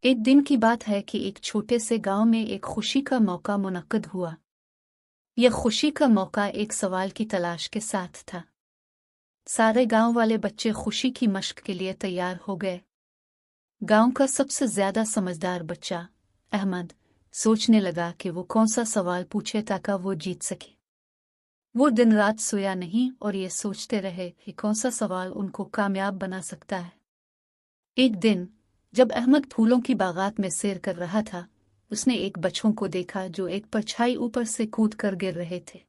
एक दिन की बात है कि एक छोटे से गांव में एक खुशी का मौका मुनक्कद हुआ। यह खुशी का मौका एक सवाल की तलाश के साथ था। सारे गांव वाले बच्चे खुशी की मश्क के लिए तैयार हो गए। गांव का सबसे ज्यादा समझदार बच्चा अहमद सोचने लगा कि वो कौन सा सवाल पूछे ताकि वो जीत सके। वो दिन रात सोया नहीं और ये सोचते रहे कि कौन सा सवाल उनको कामयाब बना सकता है। एक दिन जब अहमद फूलों की बागात में सैर कर रहा था, उसने एक बच्चों को देखा जो एक परछाई ऊपर से कूद कर गिर रहे थे।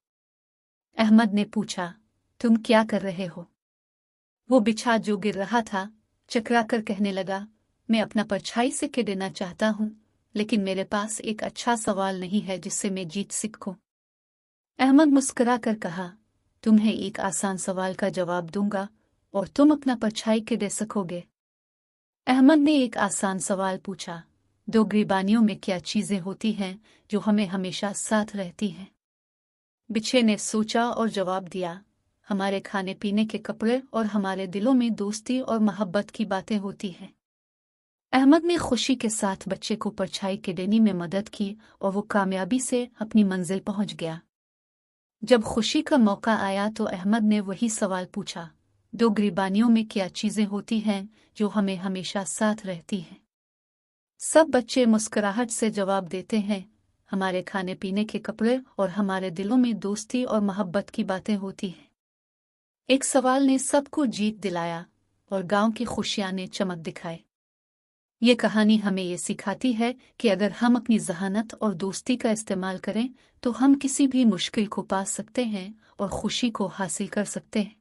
अहमद ने पूछा, तुम क्या कर रहे हो? वो बिच्छा जो गिर रहा था चकरा कर कहने लगा, मैं अपना परछाई से गिरना चाहता हूँ, लेकिन मेरे पास एक अच्छा सवाल नहीं है जिससे मैं जीत सकूं। अहमद मुस्कुरा कर कहा, तुम्हें एक आसान सवाल का जवाब दूंगा और तुम अपना परछाई के दे सकोगे। अहमद ने एक आसान सवाल पूछा, दो गिरबानियों में क्या चीजें होती हैं जो हमें हमेशा साथ रहती हैं? बिच्छे ने सोचा और जवाब दिया, हमारे खाने पीने के कपड़े और हमारे दिलों में दोस्ती और मोहब्बत की बातें होती हैं। अहमद ने खुशी के साथ बच्चे को परछाई के देने में मदद की और वो कामयाबी से अपनी मंजिल पहुंच गया। जब खुशी का मौका आया तो अहमद ने वही सवाल पूछा, दो गिरबानियों में क्या चीजें होती हैं जो हमें हमेशा साथ रहती हैं? सब बच्चे मुस्कुराहट से जवाब देते हैं, हमारे खाने पीने के कपड़े और हमारे दिलों में दोस्ती और मोहब्बत की बातें होती हैं। एक सवाल ने सबको जीत दिलाया और गांव की खुशियां ने चमक दिखाए। ये कहानी हमें ये सिखाती है कि अगर हम अपनी जहानत और दोस्ती का इस्तेमाल करें तो हम किसी भी मुश्किल को पा सकते हैं और खुशी को हासिल कर सकते हैं।